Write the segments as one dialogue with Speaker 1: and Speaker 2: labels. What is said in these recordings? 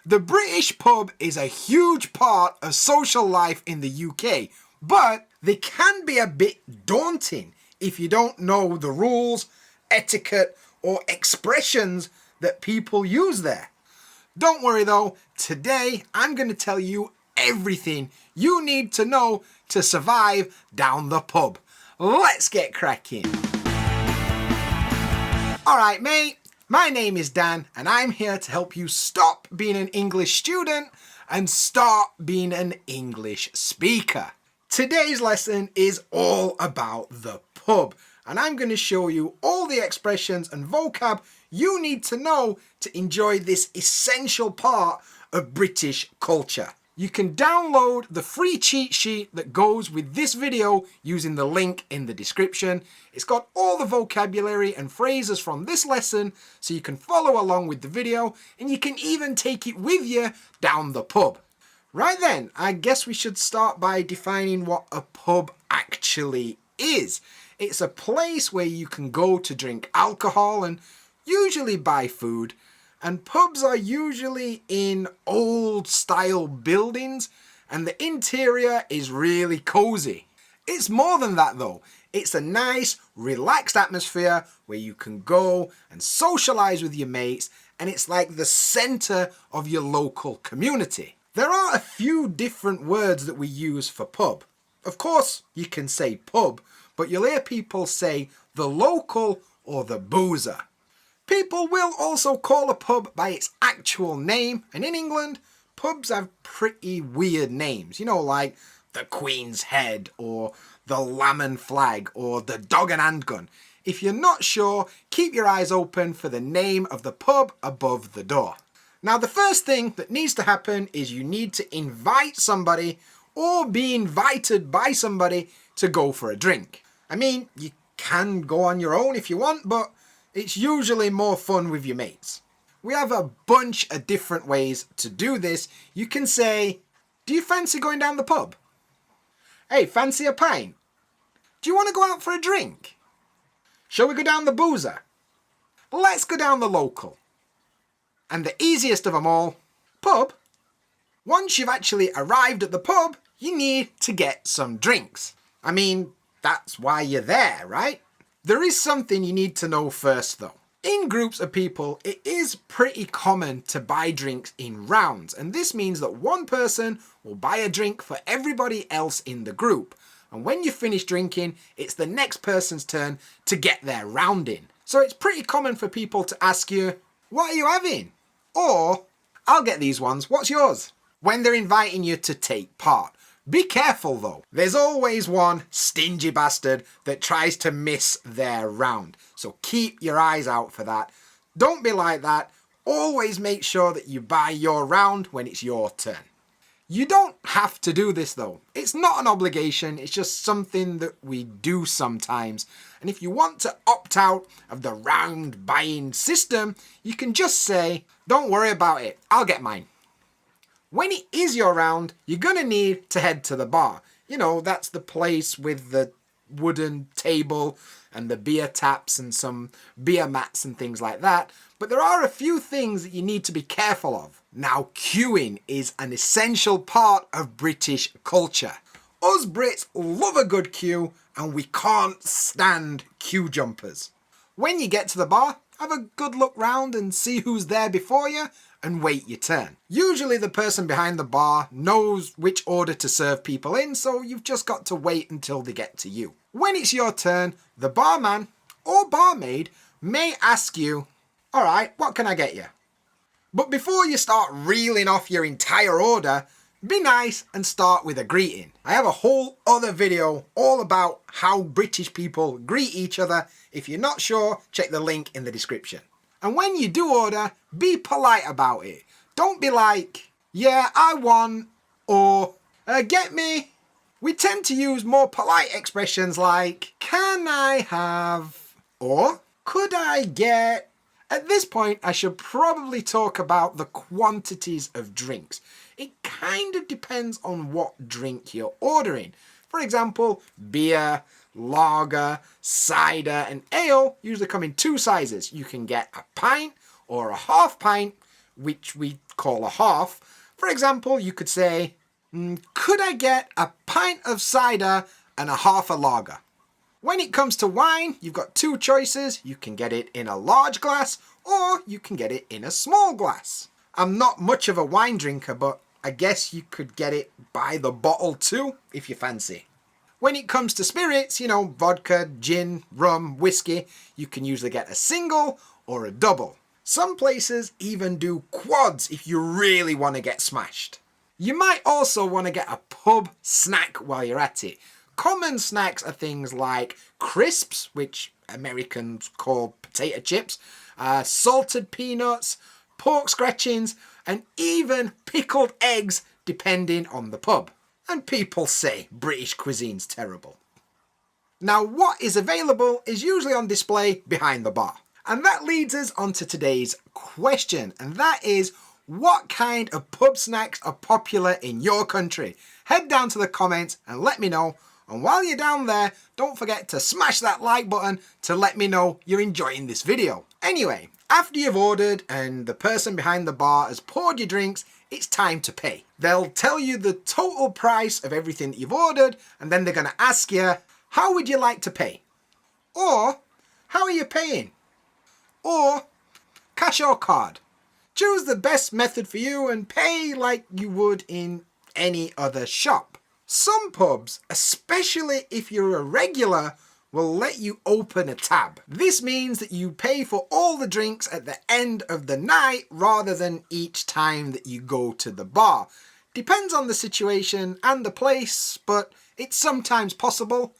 Speaker 1: The British pub is a huge part of social life in the UK, but they can be a bit daunting if you don't know the rules, etiquette, or expressions that people use there. Don't worry though, today I'm going to tell you everything you need to know to survive down the pub. Let's get cracking. Alright mate, my name is Dan and I'm here to help you stop being an English student and start being an English speaker. Today's lesson is all about the pub and I'm going to show you all the expressions and vocab you need to know to enjoy this essential part of British culture. You can download the free cheat sheet that goes with this video using the link in the description. It's got all the vocabulary and phrases from this lesson so you can follow along with the video and you can even take it with you down the pub. Right then, I guess we should start by defining what a pub actually is. It's a place where you can go to drink alcohol and usually buy food. And pubs are usually in old style buildings and the interior is really cozy. It's more than that though. It's a nice, relaxed atmosphere where you can go and socialise with your mates and it's like the centre of your local community. There are a few different words that we use for pub. Of course, you can say pub, but you'll hear people say the local or the boozer. People will also call a pub by its actual name, and in England, pubs have pretty weird names, you know, like the Queen's Head, or the Lamb and Flag, or the Dog and Handgun. If you're not sure, keep your eyes open for the name of the pub above the door. Now, the first thing that needs to happen is you need to invite somebody, or be invited by somebody, to go for a drink. I mean, you can go on your own if you want, but it's usually more fun with your mates. We have a bunch of different ways to do this. You can say, do you fancy going down the pub? Hey, fancy a pint? Do you want to go out for a drink? Shall we go down the boozer? Let's go down the local. And the easiest of them all, pub. Once you've actually arrived at the pub, you need to get some drinks. I mean, that's why you're there, right? There is something you need to know first though. In groups of people, it is pretty common to buy drinks in rounds, and this means that one person will buy a drink for everybody else in the group. And when you finish drinking, it's the next person's turn to get their round in. So it's pretty common for people to ask you, what are you having? Or, I'll get these ones, what's yours? When they're inviting you to take part. Be careful though, there's always one stingy bastard that tries to miss their round, so keep your eyes out for that. Don't be like that, always make sure that you buy your round when it's your turn. You don't have to do this though, it's not an obligation, it's just something that we do sometimes, and if you want to opt out of the round buying system, you can just say, don't worry about it, I'll get mine. When it is your round, you're going to need to head to the bar. You know, that's the place with the wooden table and the beer taps and some beer mats and things like that. But there are a few things that you need to be careful of. Now, queuing is an essential part of British culture. Us Brits love a good queue and we can't stand queue jumpers. When you get to the bar, have a good look round and see who's there before you and wait your turn. Usually the person behind the bar knows which order to serve people in, so you've just got to wait until they get to you. When it's your turn, the barman or barmaid may ask you, alright, what can I get you? But before you start reeling off your entire order, be nice and start with a greeting. I have a whole other video all about how British people greet each other. If you're not sure, check the link in the description. And when you do order, be polite about it. Don't be like, yeah, I want, or get me. We tend to use more polite expressions like, can I have, or could I get. At this point, I should probably talk about the quantities of drinks. It kind of depends on what drink you're ordering. For example, beer, lager, cider and ale usually come in two sizes. You can get a pint or a half pint, which we call a half. For example, you could say, could I get a pint of cider and a half a lager? When it comes to wine, you've got two choices. You can get it in a large glass or you can get it in a small glass. I'm not much of a wine drinker, but I guess you could get it by the bottle too, if you fancy. When it comes to spirits, vodka, gin, rum, whiskey, you can usually get a single or a double. Some places even do quads if you really want to get smashed. You might also want to get a pub snack while you're at it. Common snacks are things like crisps, which Americans call potato chips, salted peanuts, pork scratchings, and even pickled eggs depending on the pub. And people say British cuisine's terrible. Now, what is available is usually on display behind the bar. And that leads us on to today's question, and that is, what kind of pub snacks are popular in your country? Head down to the comments and let me know. And while you're down there, don't forget to smash that like button to let me know you're enjoying this video. Anyway, after you've ordered and the person behind the bar has poured your drinks, it's time to pay. They'll tell you the total price of everything that you've ordered, and then they're going to ask you, how would you like to pay? Or, how are you paying? Or, cash or card. Choose the best method for you and pay like you would in any other shop. Some pubs, especially if you're a regular, will let you open a tab. This means that you pay for all the drinks at the end of the night rather than each time that you go to the bar. Depends on the situation and the place, but it's sometimes possible.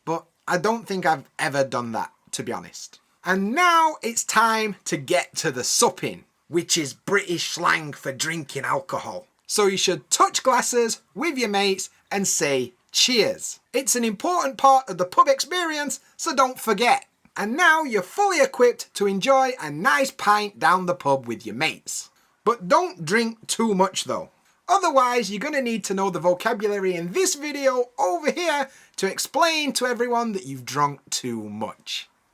Speaker 1: But I don't think I've ever done that, to be honest. And now it's time to get to the supping, which is British slang for drinking alcohol. So you should touch glasses with your mates and say cheers. It's an important part of the pub experience, so don't forget. And now you're fully equipped to enjoy a nice pint down the pub with your mates. But don't drink too much though. Otherwise, you're going to need to know the vocabulary in this video over here to explain to everyone that you've drunk too much.